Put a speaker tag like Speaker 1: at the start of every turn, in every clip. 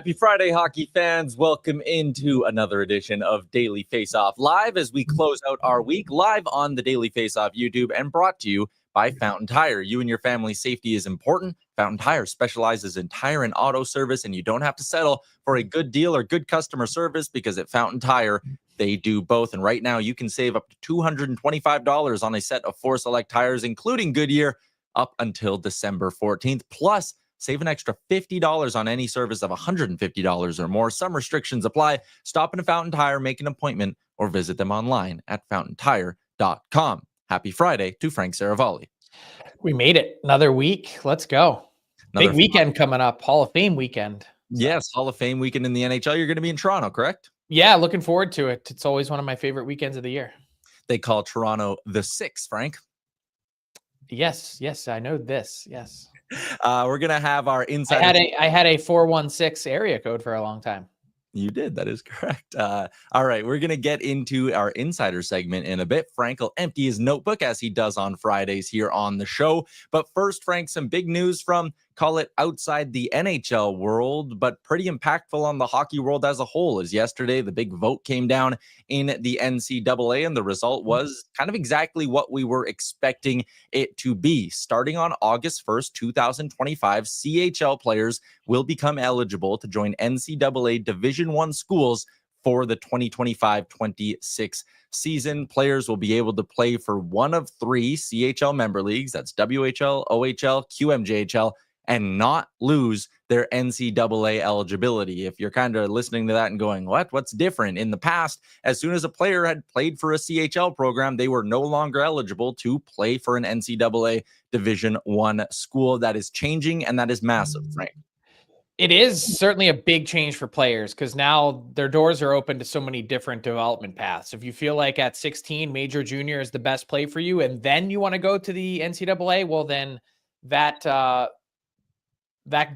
Speaker 1: Happy Friday, hockey fans. Welcome into another edition of Daily Faceoff live as we close out our week live on the Daily Faceoff YouTube and brought to you by Fountain Tire. You and your family's safety is important. Fountain Tire specializes in tire and auto service, and you don't have to settle for a good deal or good customer service because at Fountain Tire, they do both. And right now, you can save up to $225 on a set of 4 select tires, including Goodyear, up until December 14th. Plus, save an extra $50 on any service of $150 or more. Some restrictions apply. Stop in a Fountain Tire, make an appointment, or visit them online at fountaintire.com. Happy Friday to Frank Seravalli.
Speaker 2: We made it. Another week. Let's go. Big weekend coming up. Hall of Fame weekend. So.
Speaker 1: Yes, Hall of Fame weekend in the NHL. You're going to be in Toronto, correct?
Speaker 2: Yeah, looking forward to it. It's always one of my favorite weekends of the year.
Speaker 1: They call Toronto the Six, Frank.
Speaker 2: Yes, I know this. Yes.
Speaker 1: We're going to have our insider.
Speaker 2: I had a 416 area code for a long time.
Speaker 1: You did. That is correct. All right. We're going to get into our insider segment in a bit. Frank will empty his notebook as he does on Fridays here on the show. But first, Frank, some big news from, call it outside the NHL world, but pretty impactful on the hockey world as a whole. As yesterday, the big vote came down in the NCAA, and the result was kind of exactly what we were expecting it to be. Starting on August 1st, 2025, CHL players will become eligible to join NCAA Division I schools for the 2025-26 season. Players will be able to play for one of 3 CHL member leagues. That's WHL, OHL, QMJHL, and not lose their NCAA eligibility. If you're kind of listening to that and going, what's different? In the past, as soon as a player had played for a CHL program, they were no longer eligible to play for an NCAA Division I school. That is changing, and that is massive, Frank.
Speaker 2: It is certainly a big change for players because now their doors are open to so many different development paths. If you feel like at 16, major junior is the best play for you, and then you want to go to the NCAA, well, then that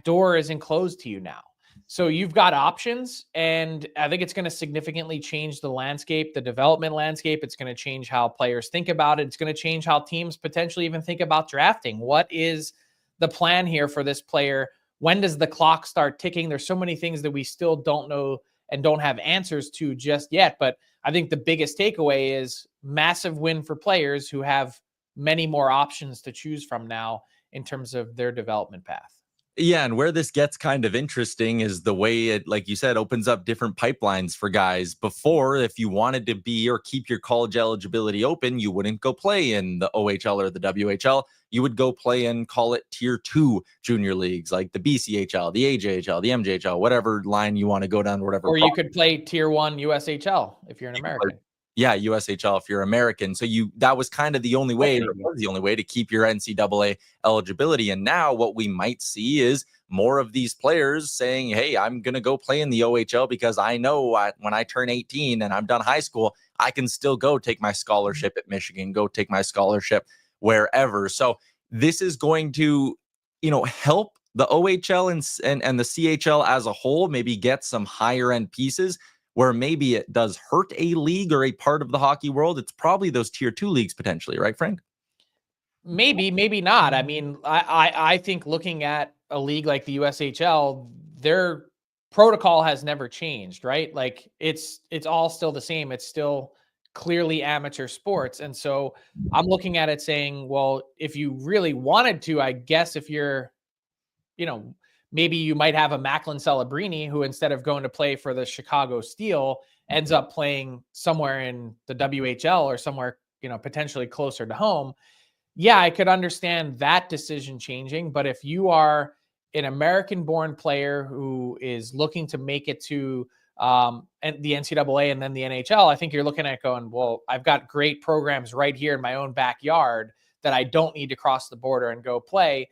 Speaker 2: door isn't closed to you now. So you've got options, and I think it's going to significantly change the landscape, the development landscape. It's going to change how players think about it. It's going to change how teams potentially even think about drafting. What is the plan here for this player? When does the clock start ticking? There's so many things that we still don't know and don't have answers to just yet. But I think the biggest takeaway is massive win for players who have many more options to choose from now in terms of their development path.
Speaker 1: Yeah, and where this gets kind of interesting is the way it, like you said, opens up different pipelines for guys. Before, if you wanted to be or keep your college eligibility open, you wouldn't go play in the OHL or the WHL. You would go play in, call it tier 2 junior leagues like the BCHL, the AJHL, the MJHL, whatever line you want to go down, whatever.
Speaker 2: Or you could play tier 1 USHL if you're an American.
Speaker 1: Yeah, USHL if you're American. So that was kind of the only way, to keep your NCAA eligibility. And now what we might see is more of these players saying, hey, I'm going to go play in the OHL because I know when I turn 18 and I'm done high school, I can still go take my scholarship at Michigan, go take my scholarship wherever. So this is going to, help the OHL and the CHL as a whole maybe get some higher end pieces. Where maybe it does hurt a league or a part of the hockey world, it's probably those tier 2 leagues potentially, right, Frank?
Speaker 2: Maybe not. I mean, I think looking at a league like the USHL, their protocol has never changed, right? Like it's all still the same. It's still clearly amateur sports. And so I'm looking at it saying, well, if you really wanted to, I guess if you're, maybe you might have a Macklin Celebrini who, instead of going to play for the Chicago Steel, ends up playing somewhere in the WHL or somewhere, potentially closer to home. Yeah, I could understand that decision changing. But if you are an American-born player who is looking to make it to the NCAA and then the NHL, I think you're looking at going, well, I've got great programs right here in my own backyard that I don't need to cross the border and go play.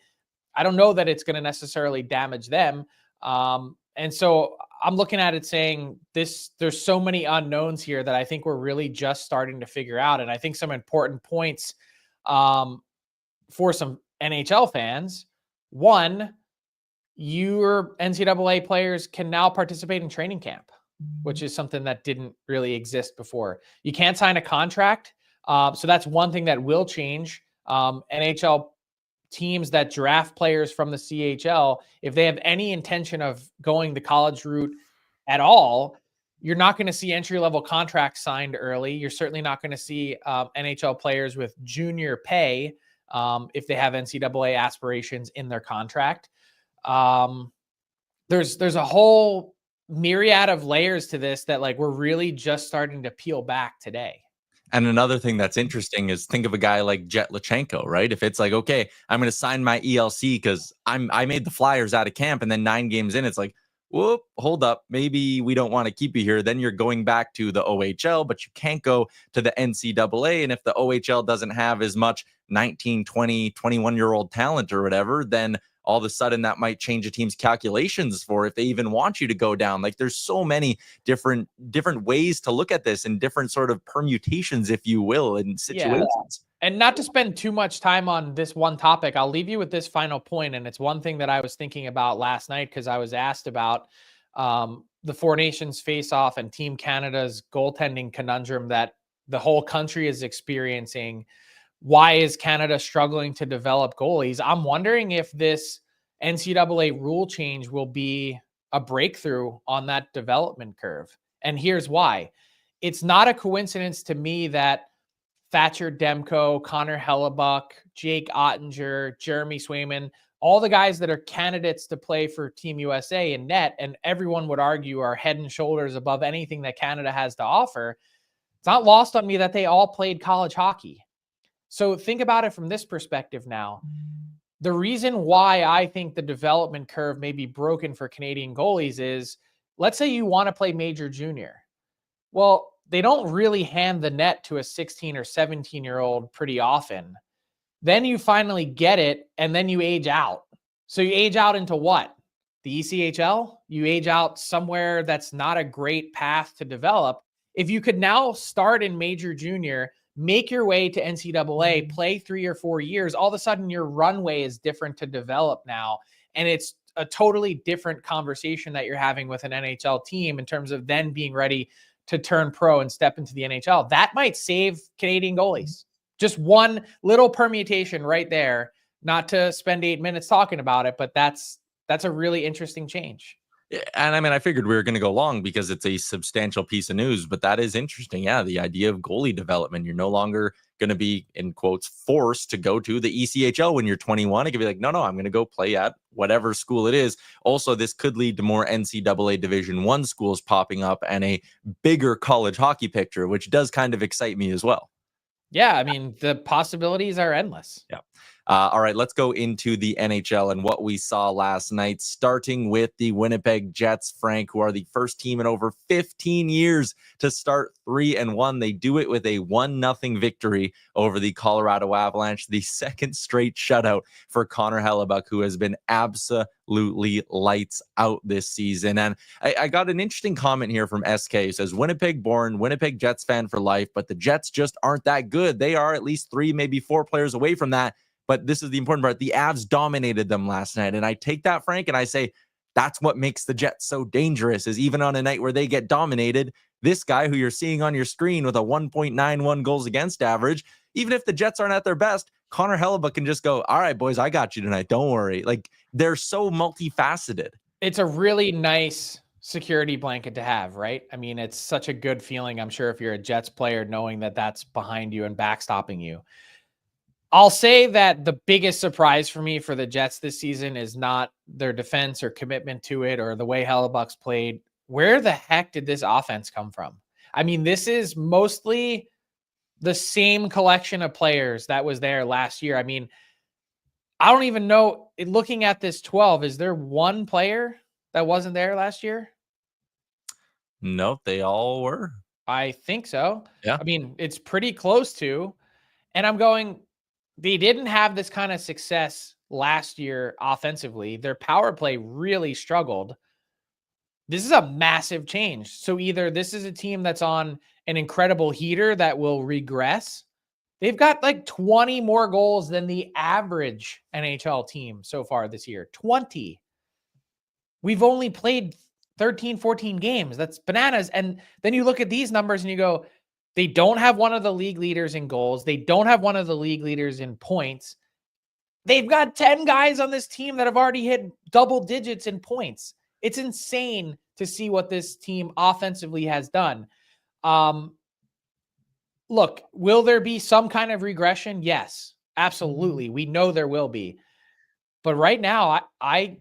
Speaker 2: I don't know that it's going to necessarily damage them. And so I'm looking at it saying there's so many unknowns here that I think we're really just starting to figure out. And I think some important points for some NHL fans. One, your NCAA players can now participate in training camp, which is something that didn't really exist before. You can't sign a contract. So that's one thing that will change. NHL teams that draft players from the CHL, if they have any intention of going the college route at all, you're not going to see entry-level contracts signed early. You're certainly not going to see NHL players with junior pay if they have NCAA aspirations in their contract. There's a whole myriad of layers to this that like we're really just starting to peel back today.
Speaker 1: And another thing that's interesting is think of a guy like Jeannot, right? If it's like, okay, I'm going to sign my ELC because I made the Flyers out of camp, and then 9 games in, it's like, whoop, hold up, maybe we don't want to keep you here. Then you're going back to the OHL, but you can't go to the NCAA. And if the OHL doesn't have as much 19, 20, 21-year-old talent or whatever, then all of a sudden that might change a team's calculations for if they even want you to go down. Like there's so many different ways to look at this and different sort of permutations, if you will, in situations.
Speaker 2: Yeah. And not to spend too much time on this one topic, I'll leave you with this final point. And it's one thing that I was thinking about last night because I was asked about the Four Nations Faceoff and Team Canada's goaltending conundrum that the whole country is experiencing. Why is Canada struggling to develop goalies? I'm wondering if this NCAA rule change will be a breakthrough on that development curve. And here's why. It's not a coincidence to me that Thatcher Demko, Connor Hellebuck, Jake Ottinger, Jeremy Swayman, all the guys that are candidates to play for Team USA in net, and everyone would argue are head and shoulders above anything that Canada has to offer. It's not lost on me that they all played college hockey. So think about it from this perspective now. The reason why I think the development curve may be broken for Canadian goalies is, let's say you want to play major junior. Well, they don't really hand the net to a 16 or 17-year-old pretty often. Then you finally get it, and then you age out. So you age out into what? The ECHL? You age out somewhere that's not a great path to develop. If you could now start in major junior, make your way to NCAA, play 3 or 4 years, all of a sudden your runway is different to develop now. And it's a totally different conversation that you're having with an NHL team in terms of then being ready to turn pro and step into the NHL. That might save Canadian goalies. Just one little permutation right there, not to spend 8 minutes talking about it, but that's a really interesting change.
Speaker 1: And I mean, I figured we were going to go long because it's a substantial piece of news, but that is interesting. Yeah, the idea of goalie development. You're no longer going to be, in quotes, forced to go to the ECHL when you're 21. It could be like, no, I'm going to go play at whatever school it is. Also, this could lead to more NCAA Division I schools popping up and a bigger college hockey picture, which does kind of excite me as well.
Speaker 2: Yeah, I mean, the possibilities are endless.
Speaker 1: Yeah. All right, let's go into the NHL and what we saw last night, starting with the Winnipeg Jets, Frank, who are the first team in over 15 years to start 3-1. They do it with a 1-0 victory over the Colorado Avalanche, the second straight shutout for Connor Hellebuck, who has been absolutely lights out this season. And I got an interesting comment here from SK. It says, Winnipeg born, Winnipeg Jets fan for life, but the Jets just aren't that good. They are at least 3, maybe 4 players away from that. But this is the important part. The Avs dominated them last night. And I take that, Frank, and I say, that's what makes the Jets so dangerous, is even on a night where they get dominated, this guy who you're seeing on your screen with a 1.91 goals against average, even if the Jets aren't at their best, Connor Hellebuck can just go, all right, boys, I got you tonight. Don't worry. Like, they're so multifaceted.
Speaker 2: It's a really nice security blanket to have, right? I mean, it's such a good feeling, I'm sure, if you're a Jets player, knowing that that's behind you and backstopping you. I'll say that the biggest surprise for me for the Jets this season is not their defense or commitment to it or the way Hellebuck's played. Where the heck did this offense come from? I mean, this is mostly the same collection of players that was there last year. I mean, I don't even know, looking at this 12, is there one player that wasn't there last year?
Speaker 1: No, they all were.
Speaker 2: I think so.
Speaker 1: Yeah.
Speaker 2: I mean, it's pretty close to. And I'm going, they didn't have this kind of success last year offensively. Their power play really struggled. This is a massive change. So either this is a team that's on an incredible heater that will regress. They've got like 20 more goals than the average NHL team so far this year. 20. We've only played 13, 14 games. That's bananas. And then you look at these numbers and you go, they don't have one of the league leaders in goals. They don't have one of the league leaders in points. They've got 10 guys on this team that have already hit double digits in points. It's insane to see what this team offensively has done. Look, will there be some kind of regression? Yes, absolutely. We know there will be. But right now, I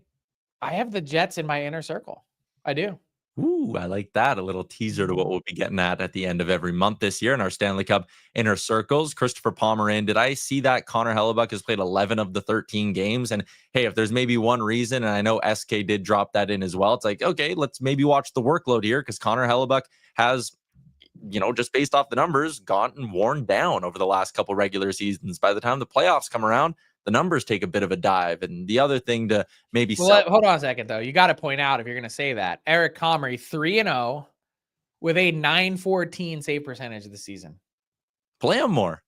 Speaker 2: have the Jets in my inner circle. I do.
Speaker 1: Ooh, I like that. A little teaser to what we'll be getting at the end of every month this year in our Stanley Cup inner circles. Christopher Palmer in. Did I see that Connor Hellebuck has played 11 of the 13 games? And hey, if there's maybe one reason, and I know SK did drop that in as well, it's like, okay, let's maybe watch the workload here because Connor Hellebuck has, just based off the numbers, gotten worn down over the last couple regular seasons. By the time the playoffs come around, the numbers take a bit of a dive. And the other thing to maybe
Speaker 2: hold on a second, though. You got to point out, if you're going to say that, Eric Comrie, 3-0 with a .914 save percentage of the season.
Speaker 1: Play him more.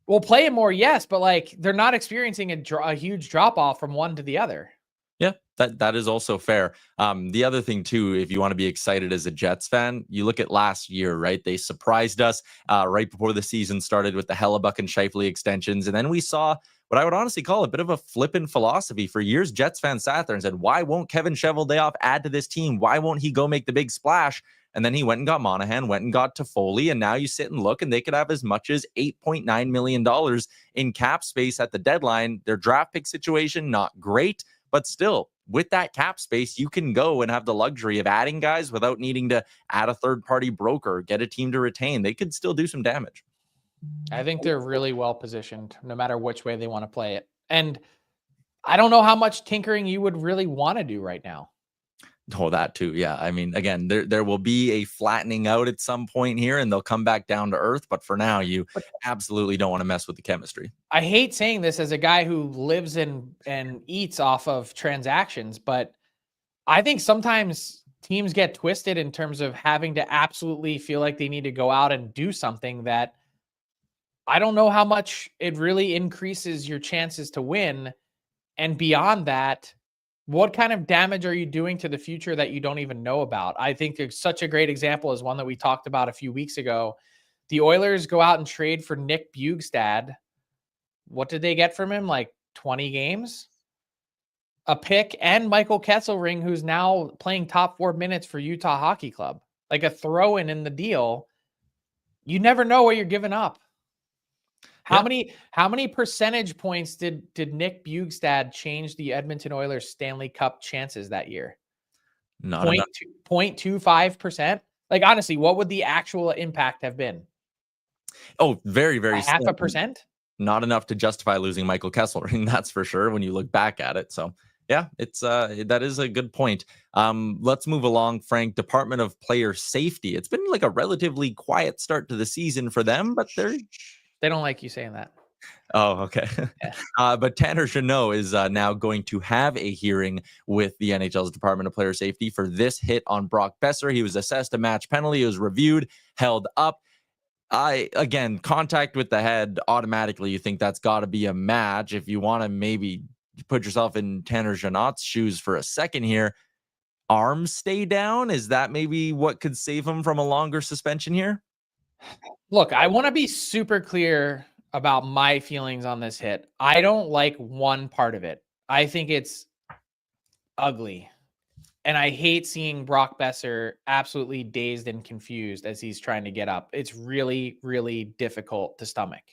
Speaker 2: Well, play him more, yes, but like they're not experiencing a huge drop off from one to the other.
Speaker 1: Yeah, that is also fair. The other thing, too, if you want to be excited as a Jets fan, you look at last year, right? They surprised us right before the season started with the Hellebuck and Scheifele extensions. And then we saw what I would honestly call a bit of a flippant philosophy. For years, Jets fans sat there and said, why won't Kevin Cheveldayoff add to this team? Why won't he go make the big splash? And then he went and got Monahan, went and got Toffoli, and now you sit and look, and they could have as much as $8.9 million in cap space at the deadline. Their draft pick situation, not great. But still, with that cap space, you can go and have the luxury of adding guys without needing to add a third-party broker, get a team to retain. They could still do some damage.
Speaker 2: I think they're really well positioned, no matter which way they want to play it. And I don't know how much tinkering you would really want to do right now.
Speaker 1: Oh, that too. Yeah. I mean, again, there will be a flattening out at some point here and they'll come back down to earth. But for now, you absolutely don't want to mess with the chemistry.
Speaker 2: I hate saying this as a guy who lives and eats off of transactions, but I think sometimes teams get twisted in terms of having to absolutely feel like they need to go out and do something that I don't know how much it really increases your chances to win. And beyond that, what kind of damage are you doing to the future that you don't even know about? I think there's such a great example is one that we talked about a few weeks ago. The Oilers go out and trade for Nick Bjugstad. What did they get from him? Like 20 games? A pick and Michael Kesselring, who's now playing top 4 minutes for Utah Hockey Club. Like a throw-in in the deal. You never know what you're giving up. How many percentage points did Nick Bjugstad change the Edmonton Oilers Stanley Cup chances that year?
Speaker 1: Not enough.
Speaker 2: 0.25%. Like honestly, what would the actual impact have been?
Speaker 1: Oh, very, very
Speaker 2: half a percent.
Speaker 1: Not enough to justify losing Michael Kesselring, that's for sure. When you look back at it, so yeah, it's that is a good point. Let's move along, Frank. Department of Player Safety. It's been like a relatively quiet start to the season for them, but
Speaker 2: they don't like you saying that.
Speaker 1: Oh, okay.
Speaker 2: Yeah.
Speaker 1: But Tanner Jeannot is now going to have a hearing with the NHL's Department of Player Safety for this hit on Brock Besser. He was assessed a match penalty. It was reviewed, held up. Again, contact with the head, automatically you think that's got to be a match. If you want to maybe put yourself in Tanner Jeannot's shoes for a second here, arms stay down. Is that maybe what could save him from a longer suspension here?
Speaker 2: Look, I want to be super clear about my feelings on this hit. I don't like one part of it. I think it's ugly. And I hate seeing Brock Besser absolutely dazed and confused as he's trying to get up. It's really, really difficult to stomach.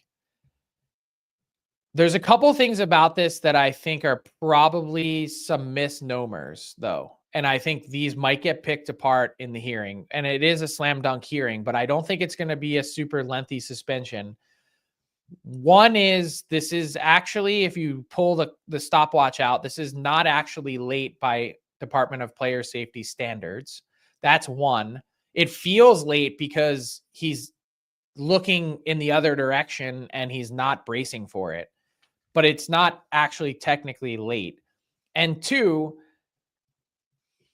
Speaker 2: There's a couple things about this that I think are probably some misnomers, though. And I think these might get picked apart in the hearing. And it is a slam dunk hearing, but I don't think it's going to be a super lengthy suspension. One is, this is actually, if you pull the stopwatch out, this is not actually late by Department of Player Safety standards. That's one. It feels late because he's looking in the other direction and he's not bracing for it, but it's not actually technically late. And two,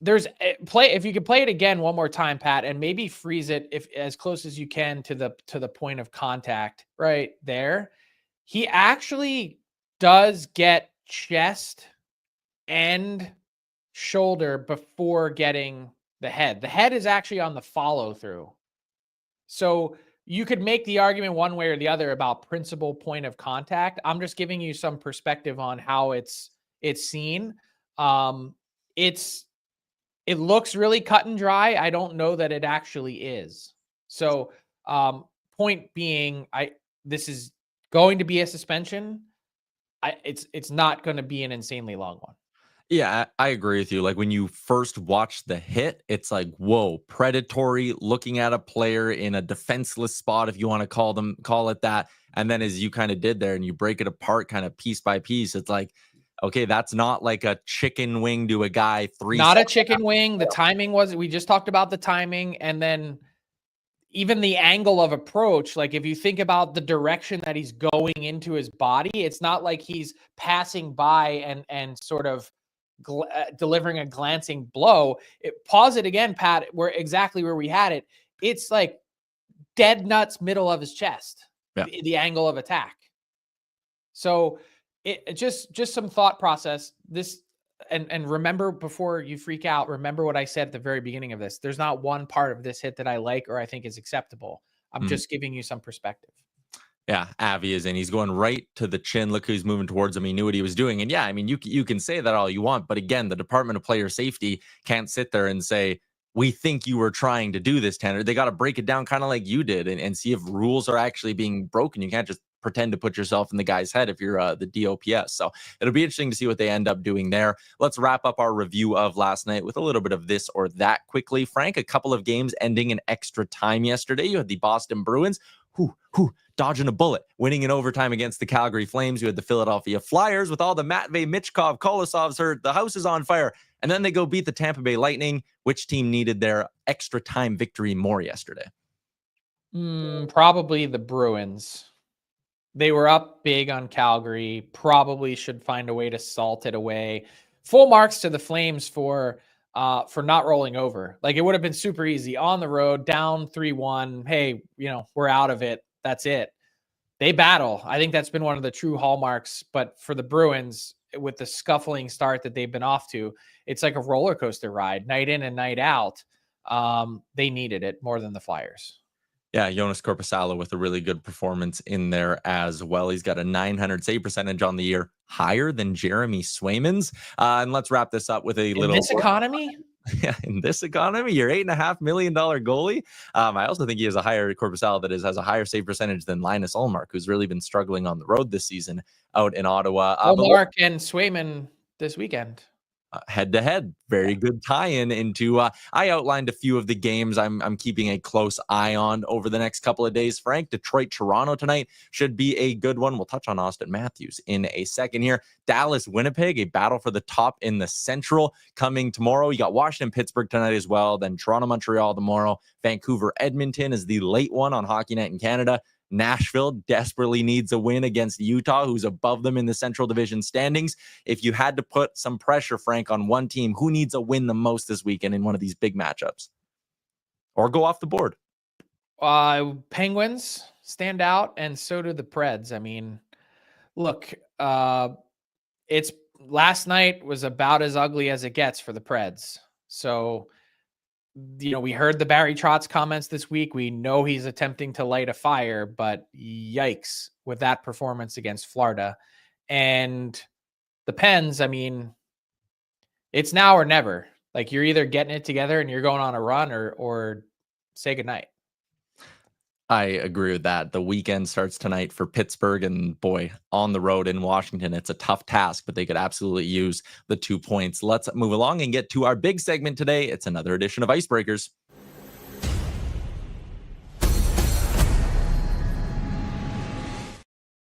Speaker 2: if you could play it again one more time, Pat, and maybe freeze it if as close as you can to the point of contact right there. He actually does get chest and shoulder before getting the head. The head is actually on the follow through. So you could make the argument one way or the other about principal point of contact. I'm just giving you some perspective on how it's seen. It looks really cut and dry. I don't know that it actually is. So, point being, this is going to be a suspension. It's not going to be an insanely long one.
Speaker 1: Yeah, I agree with you. Like when you first watch the hit, it's like, whoa, predatory, looking at a player in a defenseless spot, if you want to call it that. And then as you kind of did there and you break it apart kind of piece by piece, it's like, okay, that's not like a chicken wing to a guy
Speaker 2: Not a chicken wing. The timing we just talked about the timing, and then even the angle of approach. Like if you think about the direction that he's going into his body, it's not like he's passing by and sort of delivering a glancing blow. Pause it again, Pat, where we had it. It's like dead nuts middle of his chest, the angle of attack. So it just some thought process. This and remember, before you freak out, remember what I said at the very beginning of this. There's not one part of this hit that I like or I think is acceptable. I'm just giving you some perspective.
Speaker 1: Yeah, Avi is in. He's going right to the chin. Look who's moving towards him. He knew what he was doing. And yeah, I mean, you can say that all you want, but again, the Department of Player Safety can't sit there and say, we think you were trying to do this, Tanner. They got to break it down kind of like you did and see if rules are actually being broken. You can't just pretend to put yourself in the guy's head if you're the DOPS. So it'll be interesting to see what they end up doing there. Let's wrap up our review of last night with a little bit of this or that quickly. Frank, a couple of games ending in extra time yesterday. You had the Boston Bruins, dodging a bullet, winning in overtime against the Calgary Flames. You had the Philadelphia Flyers with all the Matvey, Michkov, Kolosovs hurt. The house is on fire. And then they go beat the Tampa Bay Lightning. Which team needed their extra time victory more yesterday?
Speaker 2: Probably the Bruins. They were up big on Calgary. Probably should find a way to salt it away. Full marks to the Flames for not rolling over. Like it would have been super easy on the road, down 3-1. Hey, we're out of it. That's it. They battle. I think that's been one of the true hallmarks. But for the Bruins, with the scuffling start that they've been off to, it's like a roller coaster ride, night in and night out. They needed it more than the Flyers.
Speaker 1: Yeah, Jonas Korpisalo with a really good performance in there as well. He's got a 900 save percentage on the year, higher than Jeremy Swayman's. And let's wrap this up with a little.
Speaker 2: In this economy?
Speaker 1: Yeah, in this economy, your $8.5 million goalie. I also think he has a higher Korpisalo that has a higher save percentage than Linus Ullmark, who's really been struggling on the road this season out in Ottawa.
Speaker 2: Ullmark and Swayman this weekend.
Speaker 1: Head-to-head, very good tie-in into I outlined a few of the games I'm keeping a close eye on over the next couple of days. Frank, Detroit, Toronto tonight should be a good one. We'll touch on Austin Matthews in a second here. Dallas, Winnipeg, a battle for the top in the Central coming tomorrow. You got Washington, Pittsburgh tonight as well. Then Toronto, Montreal tomorrow. Vancouver, Edmonton is the late one on Hockey Night in Canada. Nashville desperately needs a win against Utah, who's above them in the Central Division standings. If you had to put some pressure, Frank, on one team, who needs a win the most this weekend in one of these big matchups? Or go off the board?
Speaker 2: Penguins stand out, and so do the Preds. I mean, look, it's last night was about as ugly as it gets for the Preds. So, we heard the Barry Trotz comments this week. We know he's attempting to light a fire, but yikes with that performance against Florida. And the Pens, I mean, it's now or never. Like you're either getting it together and you're going on a run or say goodnight.
Speaker 1: I agree with that. The weekend starts tonight for Pittsburgh, and boy, on the road in Washington, it's a tough task, but they could absolutely use the 2 points. Let's move along and get to our big segment today. It's another edition of Icebreakers.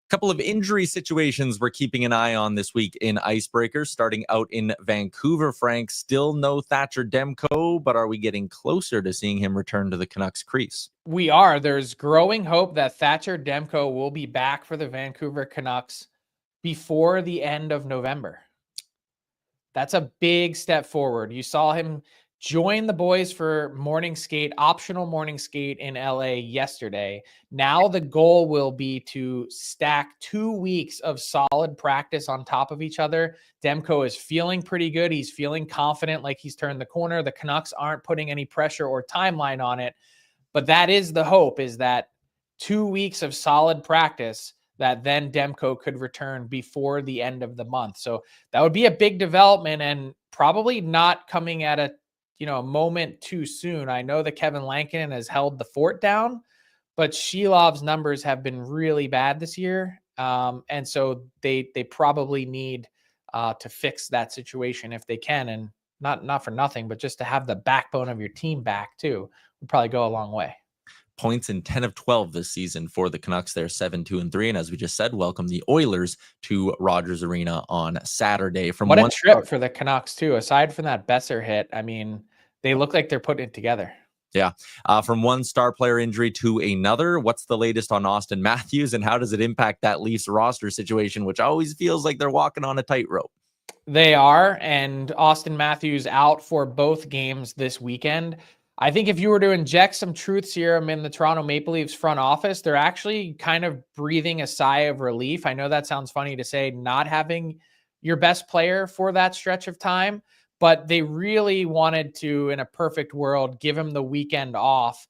Speaker 1: Couple of injury situations we're keeping an eye on this week in Icebreakers. Starting out in Vancouver, Frank, still no Thatcher Demko, but are we getting closer to seeing him return to the Canucks crease?
Speaker 2: We are. There's growing hope that Thatcher Demko will be back for the Vancouver Canucks before the end of November. That's a big step forward. You saw him join the boys for optional morning skate in LA yesterday. Now the goal will be to stack 2 weeks of solid practice on top of each other. Demko is feeling pretty good. He's feeling confident, like he's turned the corner. The Canucks aren't putting any pressure or timeline on it, but that is the hope, is that 2 weeks of solid practice that then Demko could return before the end of the month. So that would be a big development and probably not coming at a moment too soon. I know that Kevin Lankinen has held the fort down, but Shilov's numbers have been really bad this year. And so they probably need to fix that situation if they can. And not for nothing, but just to have the backbone of your team back too would probably go a long way.
Speaker 1: Points in 10 of 12 this season for the Canucks. They're 7-2-3. And as we just said, welcome the Oilers to Rogers Arena on Saturday.
Speaker 2: What a trip for the Canucks too. Aside from that Besser hit, I mean, they look like they're putting it together.
Speaker 1: Yeah. From one star player injury to another, what's the latest on Austin Matthews and how does it impact that Leafs roster situation, which always feels like they're walking on a tightrope?
Speaker 2: They are, and Austin Matthews out for both games this weekend. I think if you were to inject some truth serum in the Toronto Maple Leafs front office, they're actually kind of breathing a sigh of relief. I know that sounds funny to say, not having your best player for that stretch of time, but they really wanted to, in a perfect world, give him the weekend off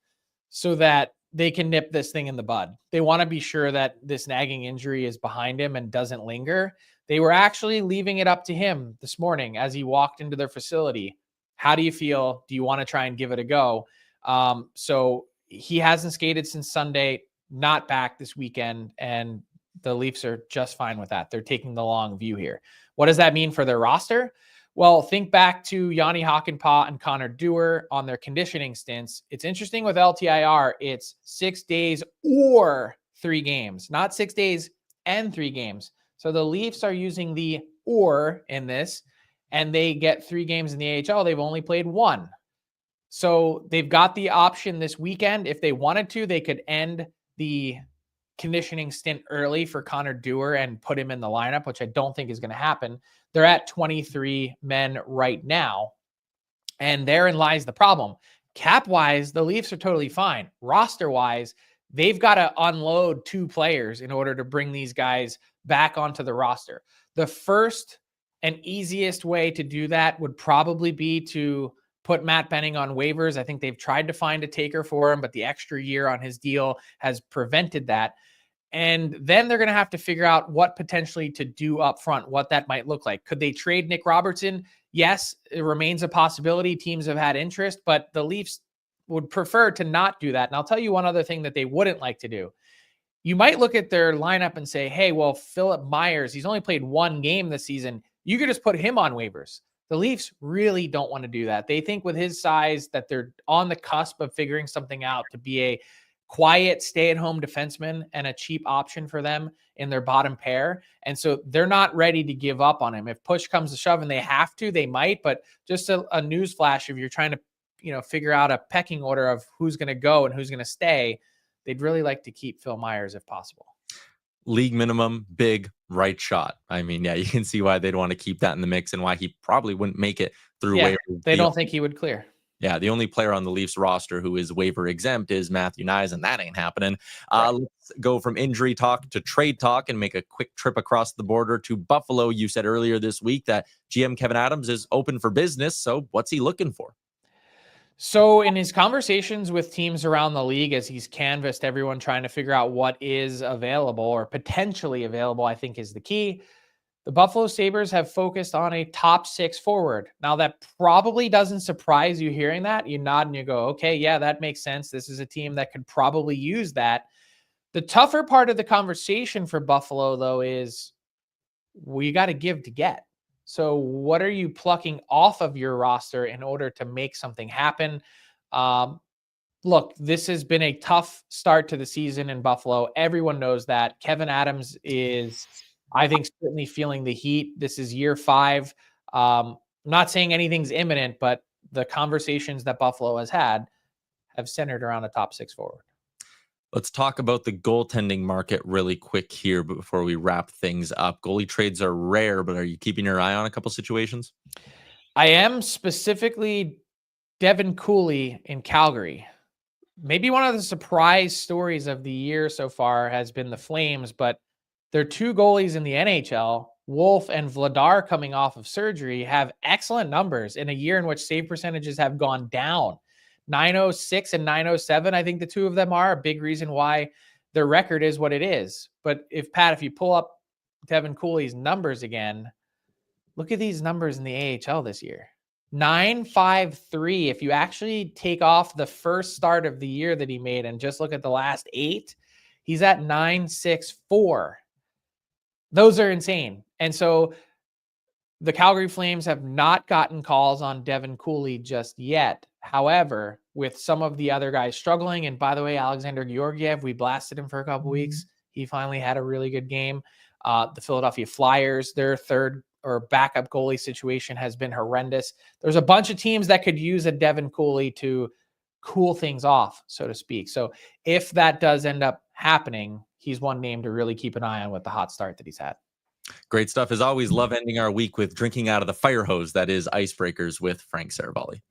Speaker 2: so that they can nip this thing in the bud. They want to be sure that this nagging injury is behind him and doesn't linger. They were actually leaving it up to him this morning as he walked into their facility. How do you feel? Do you want to try and give it a go? So he hasn't skated since Sunday, not back this weekend, and the Leafs are just fine with that. They're taking the long view here. What does that mean for their roster? Well, think back to Yanni Hakanpää and Connor Dewar on their conditioning stints. It's interesting with LTIR, it's 6 days or 3 games, not 6 days and 3 games. So the Leafs are using the or in this, and they get 3 games in the AHL. They've only played 1. So they've got the option this weekend. If they wanted to, they could end the conditioning stint early for Connor Dewar and put him in the lineup, which I don't think is going to happen. They're at 23 men right now. And therein lies the problem. Cap-wise, the Leafs are totally fine. Roster-wise, they've got to unload 2 players in order to bring these guys back onto the roster. The first and easiest way to do that would probably be to put Matt Benning on waivers. I think they've tried to find a taker for him, but the extra year on his deal has prevented that. And then they're going to have to figure out what potentially to do up front, what that might look like. Could they trade Nick Robertson? Yes, it remains a possibility. Teams have had interest, but the Leafs would prefer to not do that. And I'll tell you one other thing that they wouldn't like to do. You might look at their lineup and say, hey, well, Philip Myers, he's only played 1 game this season. You could just put him on waivers. The Leafs really don't want to do that. They think with his size that they're on the cusp of figuring something out to be a quiet stay-at-home defenseman and a cheap option for them in their bottom pair. And so they're not ready to give up on him. If push comes to shove and they have to, they might. But just a news flash, if you're trying to figure out a pecking order of who's going to go and who's going to stay, they'd really like to keep Phil Myers if possible.
Speaker 1: League minimum, big right shot. I mean, yeah, you can see why they'd want to keep that in the mix and why he probably wouldn't make it through waiver.
Speaker 2: They don't think he would clear.
Speaker 1: Yeah, the only player on the Leafs roster who is waiver exempt is Matthew Knies, and that ain't happening. Right. Let's go from injury talk to trade talk and make a quick trip across the border to Buffalo. You said earlier this week that GM Kevin Adams is open for business, so what's he looking for?
Speaker 2: So in his conversations with teams around the league, as he's canvassed everyone trying to figure out what is available or potentially available, I think is the key. The Buffalo Sabres have focused on a top 6 forward. Now, that probably doesn't surprise you hearing that. You nod and you go, okay, yeah, that makes sense. This is a team that could probably use that. The tougher part of the conversation for Buffalo, though, is we got to give to get. So what are you plucking off of your roster in order to make something happen? Look, this has been a tough start to the season in Buffalo. Everyone knows that. Kevin Adams is, I think, certainly feeling the heat. This is year 5. I'm not saying anything's imminent, but the conversations that Buffalo has had have centered around a top 6 forward.
Speaker 1: Let's talk about the goaltending market really quick here before we wrap things up. Goalie trades are rare, but are you keeping your eye on a couple situations?
Speaker 2: I am, specifically Devin Cooley in Calgary. Maybe one of the surprise stories of the year so far has been the Flames, but their 2 goalies in the NHL, Wolf and Vladar, coming off of surgery, have excellent numbers in a year in which save percentages have gone down. 906 and 907, I think the 2 of them are a big reason why their record is what it is. But if you pull up Devin Cooley's numbers again, look at these numbers in the AHL this year. 9-5-3. If you actually take off the first start of the year that he made and just look at the last 8, he's at 9-6-4. Those are insane. And so the Calgary Flames have not gotten calls on Devin Cooley just yet. However, with some of the other guys struggling, and by the way, Alexander Georgiev, we blasted him for a couple weeks. He finally had a really good game. The Philadelphia Flyers, their third or backup goalie situation has been horrendous. There's a bunch of teams that could use a Devin Cooley to cool things off, so to speak. So if that does end up happening, he's one name to really keep an eye on with the hot start that he's had.
Speaker 1: Great stuff. As always, love ending our week with drinking out of the fire hose that is Icebreakers with Frank Seravalli.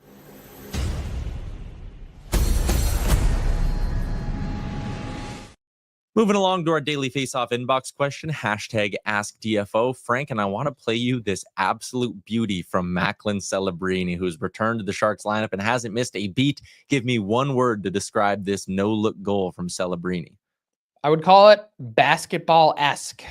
Speaker 1: Moving along to our Daily Faceoff inbox question, hashtag askdfo. Frank, and I want to play you this absolute beauty from Macklin Celebrini, who's returned to the Sharks lineup and hasn't missed a beat. Give me one word to describe this no-look goal from Celebrini.
Speaker 2: I would call it basketball-esque.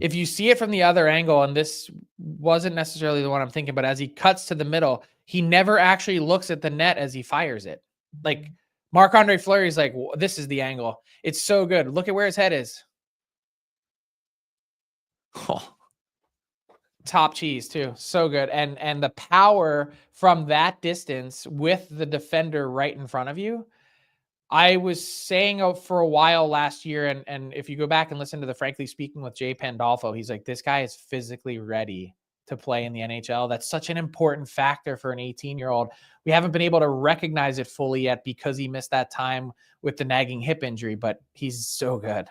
Speaker 2: If you see it from the other angle, and this wasn't necessarily the one I'm thinking, but as he cuts to the middle, he never actually looks at the net as he fires it. Like Marc-Andre Fleury's like, this is the angle. It's so good. Look at where his head is.
Speaker 1: Oh.
Speaker 2: Top cheese too. So good. And the power from that distance with the defender right in front of you. I was saying for a while last year, and if you go back and listen to the Frankly Speaking with Jay Pandolfo, he's like, this guy is physically ready to play in the NHL. That's such an important factor for an 18-year-old. We haven't been able to recognize it fully yet because he missed that time with the nagging hip injury, but he's so good.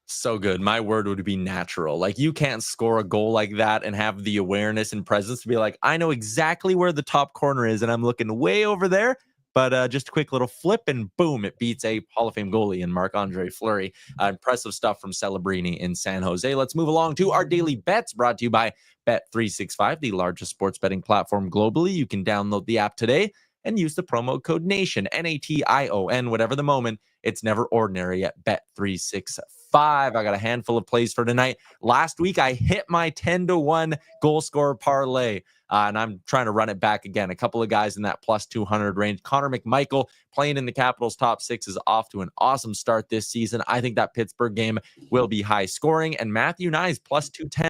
Speaker 1: So good. My word would be natural. Like, you can't score a goal like that and have the awareness and presence to be like, I know exactly where the top corner is and I'm looking way over there. But just a quick little flip and boom, it beats a Hall of Fame goalie in Marc-Andre Fleury. Impressive stuff from Celebrini in San Jose. Let's move along to our daily bets brought to you by Bet365, the largest sports betting platform globally. You can download the app today and use the promo code NATION, NATION, whatever the moment. It's never ordinary at Bet365. I got a handful of plays for tonight. Last week, I hit my 10-1 goal scorer parlay. And I'm trying to run it back again. A couple of guys in that plus 200 range. Connor McMichael playing in the Capitals top 6 is off to an awesome start this season. I think that Pittsburgh game will be high scoring. And Matthew Nyes plus 210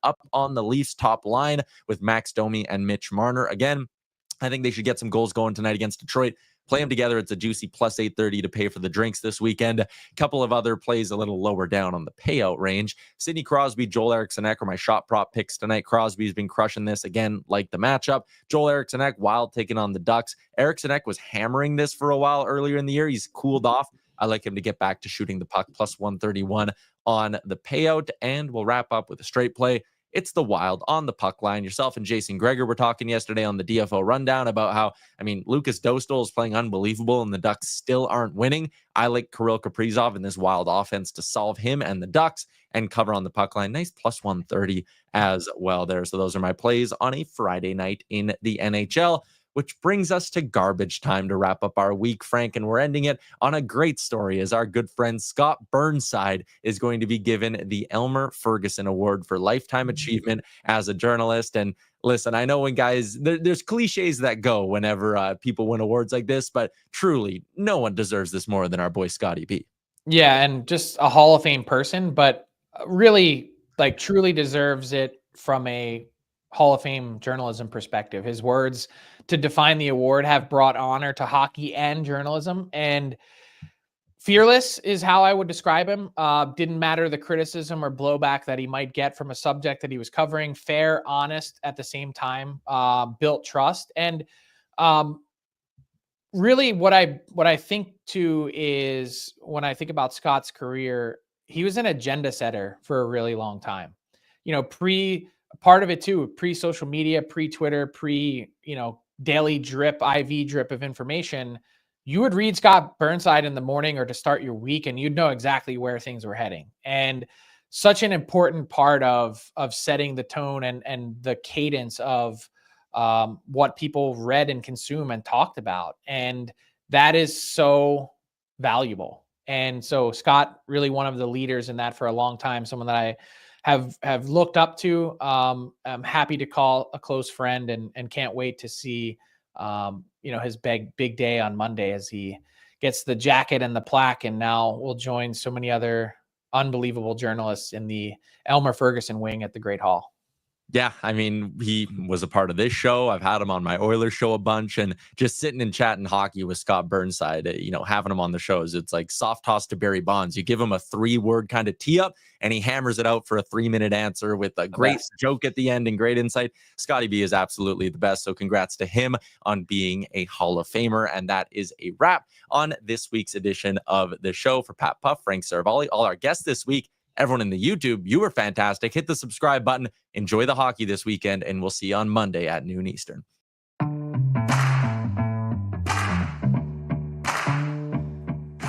Speaker 1: up on the Leafs top line with Max Domi and Mitch Marner. Again, I think they should get some goals going tonight against Detroit. Play them together. It's a juicy plus 830 to pay for the drinks this weekend. A couple of other plays a little lower down on the payout range. Sidney Crosby, Joel Eriksson-Ek are my shot prop picks tonight. Crosby's been crushing this again, like the matchup. Joel Eriksson-Ek, wild taking on the Ducks. Eriksson-Ek was hammering this for a while earlier in the year. He's cooled off. I like him to get back to shooting the puck, plus 131 on the payout. And we'll wrap up with a straight play. It's the Wild on the puck line. Yourself and Jason Gregor were talking yesterday on the DFO rundown about how, Lucas Dostal is playing unbelievable and the Ducks still aren't winning. I like Kirill Kaprizov in this Wild offense to solve him and the Ducks and cover on the puck line. Nice plus 130 as well there. So those are my plays on a Friday night in the NHL. Which brings us to garbage time to wrap up our week, Frank. And we're ending it on a great story as our good friend Scott Burnside is going to be given the Elmer Ferguson Award for Lifetime Achievement as a journalist. And listen, I know when guys, there's cliches that go whenever people win awards like this, but truly, no one deserves this more than our boy Scotty B.
Speaker 2: Yeah, and just a Hall of Fame person, but really, truly deserves it from a Hall of Fame journalism perspective. His words to define the award have brought honor to hockey and journalism, and fearless is how I would describe him. Didn't matter the criticism or blowback that he might get from a subject that he was covering. Fair, honest at the same time, built trust. And really what I think too is when I think about Scott's career, he was an agenda setter for a really long time. Part of it too, pre-social media, pre-Twitter, daily drip, IV drip of information. You would read Scott Burnside in the morning or to start your week, and you'd know exactly where things were heading. And such an important part of setting the tone and the cadence of what people read and consume and talked about. And that is so valuable. And so Scott, really one of the leaders in that for a long time, someone that I have looked up to. I'm happy to call a close friend, and can't wait to see his big day on Monday as he gets the jacket and the plaque, and now will join so many other unbelievable journalists in the Elmer Ferguson wing at the Great Hall.
Speaker 1: Yeah, I mean, he was a part of this show. I've had him on my Oilers show a bunch, and just sitting and chatting hockey with Scott Burnside, having him on the shows, it's like soft toss to Barry Bonds. You give him a 3-word kind of tee up, and he hammers it out for a 3-minute answer with a great joke at the end and great insight. Scotty B is absolutely the best. So congrats to him on being a Hall of Famer. And that is a wrap on this week's edition of the show. For Pat Puff, Frank Seravalli, all our guests this week, everyone in the YouTube, you were fantastic. Hit the subscribe button. Enjoy the hockey this weekend, and we'll see you on Monday at noon Eastern.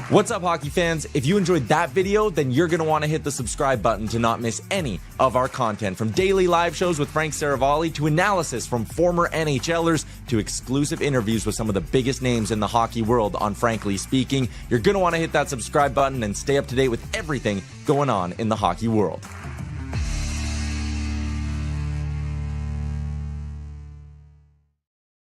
Speaker 1: What's up, hockey fans? If you enjoyed that video, then you're going to want to hit the subscribe button to not miss any of our content. From daily live shows with Frank Seravalli, to analysis from former NHLers, to exclusive interviews with some of the biggest names in the hockey world on Frankly Speaking. You're going to want to hit that subscribe button and stay up to date with everything going on in the hockey world.